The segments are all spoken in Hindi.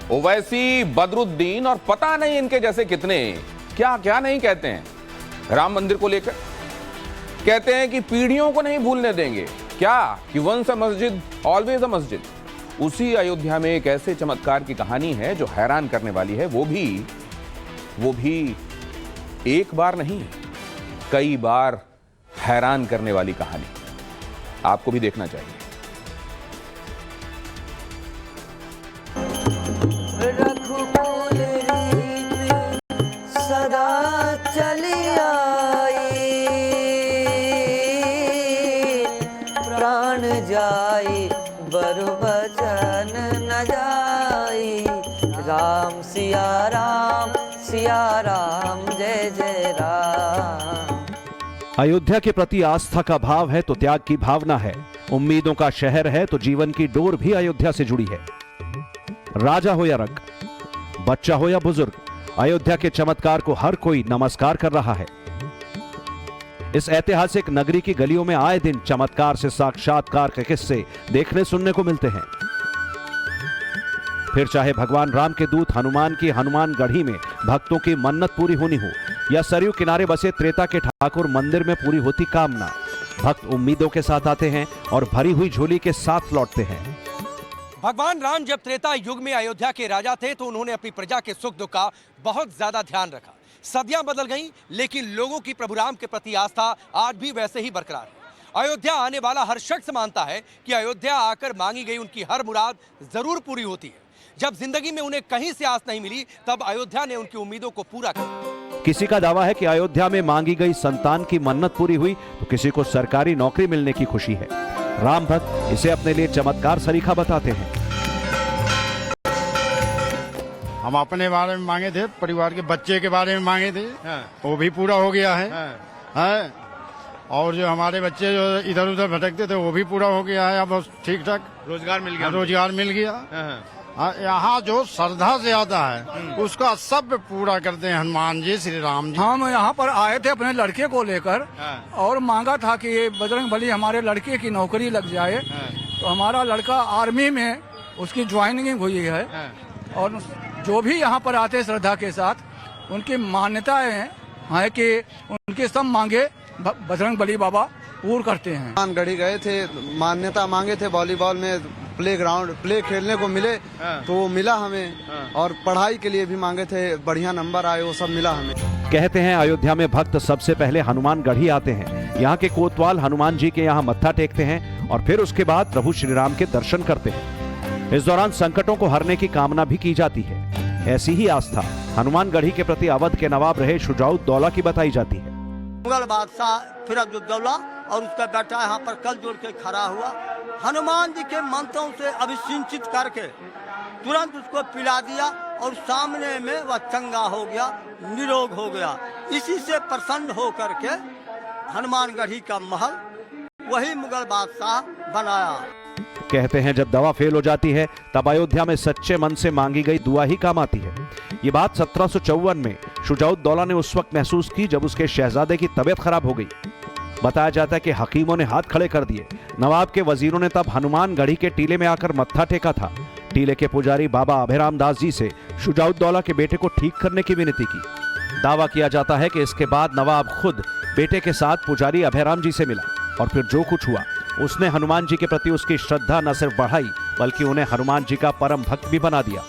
ओवैसी, बदरुद्दीन और पता नहीं इनके जैसे कितने क्या क्या नहीं कहते हैं राम मंदिर को लेकर। कहते हैं कि पीढ़ियों को नहीं भूलने देंगे, क्या कि वंस अ मस्जिद ऑलवेज अ मस्जिद। उसी अयोध्या में एक ऐसे चमत्कार की कहानी है जो हैरान करने वाली है, वो भी एक बार नहीं कई बार हैरान करने वाली कहानी। आपको भी देखना चाहिए। रघुकुल रीत सदा चली आई, प्राण जाई बरु बचन न जाई। राम सिया राम जय जय राम। अयोध्या के प्रति आस्था का भाव है तो त्याग की भावना है। उम्मीदों का शहर है तो जीवन की डोर भी अयोध्या से जुड़ी है। राजा हो या रंक, बच्चा हो या बुजुर्ग, अयोध्या के चमत्कार को हर कोई नमस्कार कर रहा है। इस ऐतिहासिक नगरी की गलियों में आए दिन चमत्कार से साक्षात्कार के किस्से देखने सुनने को मिलते हैं। फिर चाहे भगवान राम के दूत हनुमान की हनुमानगढ़ी में भक्तों की मन्नत पूरी होनी हो, या सरयू किनारे बसे त्रेता के ठाकुर मंदिर में पूरी होती कामना, भक्त उम्मीदों के साथ आते हैं और भरी हुई झोली के साथ लौटते हैं। भगवान राम जब त्रेता युग में अयोध्या के राजा थे तो उन्होंने अपनी प्रजा के सुख दुख का बहुत ज्यादा ध्यान रखा। सदियां बदल गईं, लेकिन लोगों की प्रभु राम के प्रति आस्था आज भी वैसे ही बरकरार है। अयोध्या आने वाला हर शख्स मानता है कि अयोध्या आकर मांगी गई उनकी हर मुराद जरूर पूरी होती है। जब जिंदगी में उन्हें कहीं से आस नहीं मिली, तब अयोध्या ने उनकी उम्मीदों को पूरा किया। किसी का दावा है कि अयोध्या में मांगी गई संतान की मन्नत पूरी हुई तो किसी को सरकारी नौकरी मिलने की खुशी है। राम भक्त इसे अपने लिए चमत्कार सरीखा बताते हैं। हम अपने बारे में मांगे थे, परिवार के बच्चे के बारे में मांगे थे, वो भी पूरा हो गया है। और जो हमारे बच्चे जो इधर उधर भटकते थे वो भी पूरा हो गया है। अब ठीक ठाक रोजगार मिल गया। यहाँ जो श्रद्धा से आता है उसका सब पूरा करते हैं हनुमान जी, श्री राम जी। हम यहाँ पर आए थे अपने लड़के को लेकर और मांगा था कि ये बजरंगबली हमारे लड़के की नौकरी लग जाए। तो हमारा लड़का आर्मी में उसकी ज्वाइनिंग हुई है। और जो भी यहाँ पर आते श्रद्धा के साथ उनकी मान्यताएं हैं कि उनके सब मांगे बजरंगबली बाबा पूर्ण करते हैं। हनुमानगढ़ी गए थे, मान्यता मांगे थे वॉलीबॉल में प्ले खेलने को मिले तो वो मिला हमें। और पढ़ाई के लिए भी मांगे थे, बढ़िया नंबर आए, वो सब मिला हमें। कहते हैं अयोध्या में भक्त सबसे पहले हनुमानगढ़ी आते हैं। यहाँ के कोतवाल हनुमान जी के यहाँ मत्था टेकते हैं और फिर उसके बाद प्रभु श्री राम के दर्शन करते हैं। इस दौरान संकटों को हरने की कामना भी की जाती है। ऐसी ही आस्था हनुमानगढ़ी के प्रति अवध के नवाब रहे शुजाउद्दौला की बताई जाती है। मुगल बादशाह फिरोजुद्दौला और उसका बेटा यहाँ पर कल जोड़ के खड़ा हुआ, हनुमान जी के मंत्रों से अभिसिंचित करके तुरंत उसको पिला दिया और सामने में वह चंगा हो गया, निरोग हो गया। इसी से प्रसन्न हो करके हनुमानगढ़ी का महल वही मुगल बादशाह बनाया। कहते हैं जब दवा फेल हो जाती है तब अयोध्या में सच्चे मन से मांगी गई दुआ ही काम आती है। ये बात 1754 में शुजाउद्दौला ने उस वक्त महसूस की जब उसके शहजादे की तबीयत खराब हो गई। बताया जाता है कि हकीमों ने हाथ खड़े कर दिए। नवाब के वजीरों ने तब हनुमानगढ़ी के टीले में आकर मत्था टेका था। टीले के पुजारी बाबा अभयराम दास जी से शुजाउद्दौला के बेटे को ठीक करने की विनती की। दावा किया जाता है कि इसके बाद नवाब खुद बेटे के साथ पुजारी अभयराम जी से मिला और फिर जो कुछ हुआ उसने हनुमान जी के प्रति उसकी श्रद्धा न सिर्फ बढ़ाई बल्कि उन्हें हनुमान जी का परम भक्त भी बना दिया।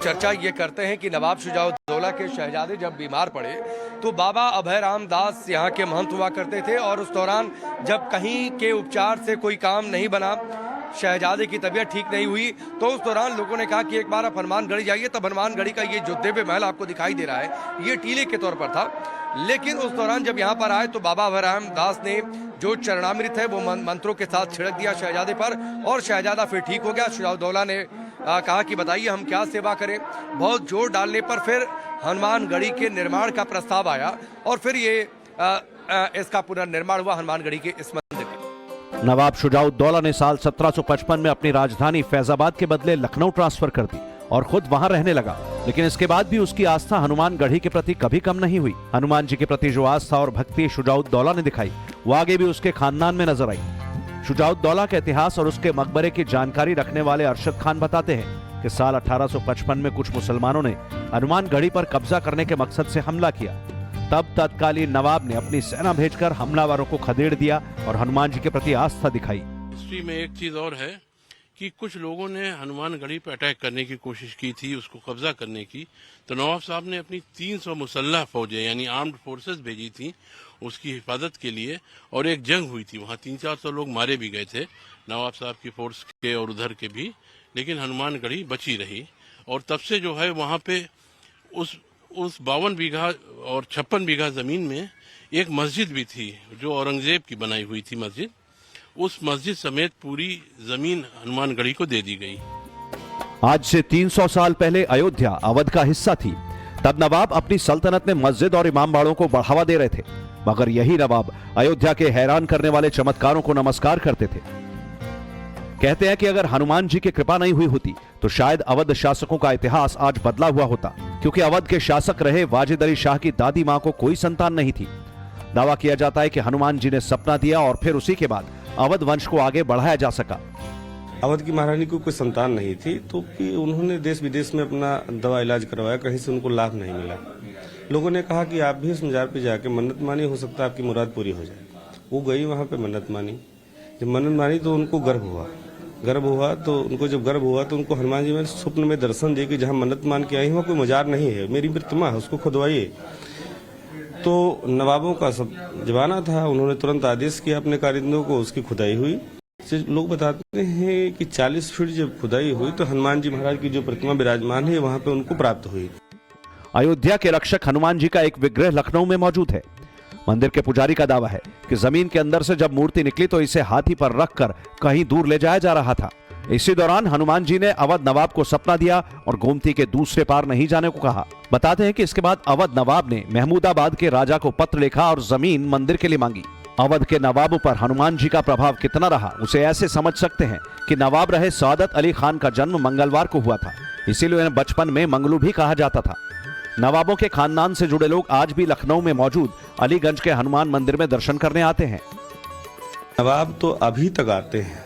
चर्चा ये करते हैं कि नवाब शुजाउद्दौला के शहजादे जब बीमार पड़े तो बाबा अभयराम दास यहाँ के महंत हुआ करते थे और उस दौरान जब कहीं के उपचार से कोई काम नहीं बना, शहजादे की तबीयत ठीक नहीं हुई, तो उस दौरान लोगों ने कहा कि एक बार आप हनुमानगढ़ी जाइए। तब हनुमानगढ़ी का ये जो दिव्य महल आपको दिखाई दे रहा है ये टीले के तौर पर था। लेकिन उस दौरान जब यहाँ पर आए तो बाबा अभयराम दास ने जो चरणामृत है वो मंत्रों के साथ छिड़क दिया शहजादे पर और शहजादा फिर ठीक हो गया। शुजाउद्दौला ने कहा कि बताइए हम क्या सेवा करें। बहुत जोर डालने पर फिर हनुमानगढ़ी के निर्माण का प्रस्ताव आया और फिर ये इसका पुनर्निर्माण हुआ हनुमानगढ़ी के इस मंदिर का। नवाब शुजाउद्दौला ने साल 1755 में अपनी राजधानी फैजाबाद के बदले लखनऊ ट्रांसफर कर दी और खुद वहां रहने लगा। लेकिन इसके बाद भी उसकी आस्था हनुमानगढ़ी के प्रति कभी कम नहीं हुई। हनुमान जी के प्रति जो आस्था और भक्ति शुजाउद्दौला ने दिखाई वो आगे भी उसके खानदान में नजर आई। शुजाउद्दौला के इतिहास और उसके मकबरे की जानकारी रखने वाले अरशद खान बताते हैं कि साल 1855 में कुछ मुसलमानों ने हनुमानगढ़ी पर कब्जा करने के मकसद से हमला किया। तब तत्कालीन नवाब ने अपनी सेना भेजकर हमलावरों को खदेड़ दिया और हनुमान जी के प्रति आस्था दिखाई। हिस्ट्री में एक चीज और है कि कुछ लोगों ने हनुमानगढ़ी पर अटैक करने की कोशिश की थी, उसको कब्जा करने की। तो नवाब साहब ने अपनी 300 मुसल्लह फौजें यानी आर्म्ड फोर्सेस भेजी थी उसकी हिफाजत के लिए, और एक जंग हुई थी। वहाँ 300-400 लोग मारे भी गए थे नवाब साहब की फोर्स के और उधर के भी, लेकिन हनुमानगढ़ी बची रही। और तब से जो है वहाँ पे उस 52 बीघा और 56 बीघा जमीन में एक मस्जिद भी थी जो औरंगजेब की बनाई हुई थी मस्जिद। उस मस्जिद समेत पूरी जमीन हनुमानगढ़ी को दे दी गई। आज से 300 साल पहले अयोध्या अवध का हिस्सा थी। तब नवाब अपनी सल्तनत में मस्जिद और इमामबाड़ों को बढ़ावा दे रहे थे, मगर यही नवाब अयोध्या के हैरान करने वाले चमत्कारों को नमस्कार करते थे। कहते हैं कि अगर हनुमान जी की कृपा नहीं हुई होती तो शायद अवध शासकों का इतिहास आज बदला हुआ होता, क्योंकि अवध के शासक रहे वाजिद अली शाह की दादी मां को कोई संतान नहीं थी। दावा किया जाता है कि हनुमान जी ने सपना दिया और फिर उसी के बाद अवध वंश को आगे बढ़ाया जा सका। अवध की महारानी को कोई संतान नहीं थी, तो उन्होंने देश विदेश में अपना दवा इलाज करवाया, कहीं से उनको लाभ नहीं मिला। लोगों ने कहा कि आप भी इस मजार पे जाके मन्नत मानी, हो सकता है आपकी मुराद पूरी हो जाए। वो गई वहाँ पे मन्नत मानी। जब मन्नत मानी तो उनको गर्भ हुआ तो उनको जब गर्भ हुआ तो उनको हनुमान जी ने स्वप्न में दर्शन दिए कि जहाँ मन्नत मान के आई वहाँ कोई मजार नहीं है, मेरी प्रतिमा है, उसको खुदवाइए। तो नवाबों का सब जमाना था, उन्होंने तुरंत आदेश किया अपने कारिंदों को, उसकी खुदाई हुई। लोग बताते हैं कि 40 फीट जब खुदाई हुई तो हनुमान जी महाराज की जो प्रतिमा विराजमान है वहाँ पे उनको प्राप्त हुई। अयोध्या के रक्षक हनुमान जी का एक विग्रह लखनऊ में मौजूद है। मंदिर के पुजारी का दावा है कि जमीन के अंदर से जब मूर्ति निकली तो इसे हाथी पर रखकर कहीं दूर ले जाया जा रहा था। इसी दौरान हनुमान जी ने अवध नवाब को सपना दिया और गोमती के दूसरे पार नहीं जाने को कहा। बताते हैं कि इसके बाद अवध नवाब ने महमूदाबाद के राजा को पत्र लिखा और जमीन मंदिर के लिए मांगी। अवध के नवाबों पर हनुमान जी का प्रभाव कितना रहा उसे ऐसे समझ सकते हैं कि नवाब रहे सादत अली खान का जन्म मंगलवार को हुआ था, इसीलिए उन्हें बचपन में मंगलू भी कहा जाता था। नवाबों के खानदान से जुड़े लोग आज भी लखनऊ में मौजूद अलीगंज के हनुमान मंदिर में दर्शन करने आते हैं। नवाब तो अभी तक आते हैं,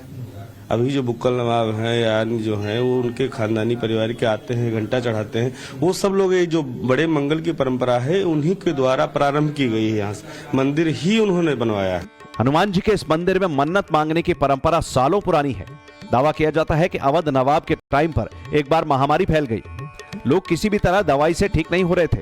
अभी जो बुक्कल नवाब हैं या जो हैं वो उनके खानदानी परिवार के आते हैं, घंटा चढ़ाते हैं। वो सब लोग ये जो बड़े मंगल की परंपरा है उन्हीं के द्वारा प्रारंभ की गई है। यहाँ से मंदिर ही उन्होंने बनवाया है। हनुमान जी के इस मंदिर में मन्नत मांगने की परंपरा सालों पुरानी है। दावा किया जाता है कि अवध नवाब के टाइम पर एक बार महामारी फैल गई। लोग किसी भी तरह दवाई से ठीक नहीं हो रहे थे,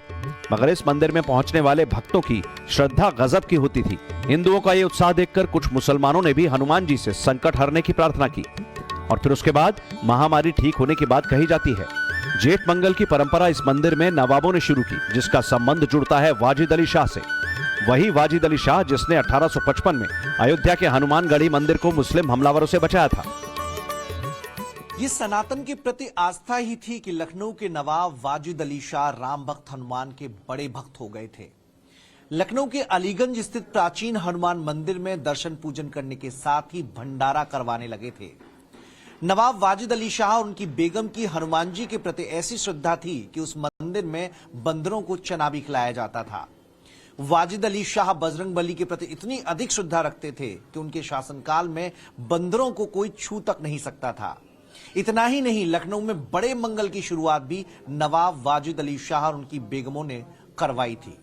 मगर इस मंदिर में पहुंचने वाले भक्तों की श्रद्धा गजब की होती थी। हिंदुओं का ये उत्साह देखकर कुछ मुसलमानों ने भी हनुमान जी से संकट हरने की प्रार्थना की और फिर उसके बाद महामारी ठीक होने की बात कही जाती है। जेठ मंगल की परंपरा इस मंदिर में नवाबों ने शुरू की, जिसका संबंध जुड़ता है वाजिद अली शाह से। वही वाजिद अली शाह जिसने 1855 में अयोध्या के हनुमानगढ़ी मंदिर को मुस्लिम हमलावरों से बचाया था। ये सनातन के प्रति आस्था ही थी कि लखनऊ के नवाब वाजिद अली शाह राम भक्त हनुमान के बड़े भक्त हो गए थे। लखनऊ के अलीगंज स्थित प्राचीन हनुमान मंदिर में दर्शन पूजन करने के साथ ही भंडारा करवाने लगे थे। नवाब वाजिद अली शाह और उनकी बेगम की हनुमान जी के प्रति ऐसी श्रद्धा थी कि उस मंदिर में बंदरों को चना भी खिलाया जाता था। वाजिद अली शाह बजरंगबली के प्रति इतनी अधिक श्रद्धा रखते थे कि उनके शासनकाल में बंदरों को कोई छू तक नहीं सकता था। इतना ही नहीं, लखनऊ में बड़े मंगल की शुरुआत भी नवाब वाजिद अली शाह और उनकी बेगमों ने करवाई थी।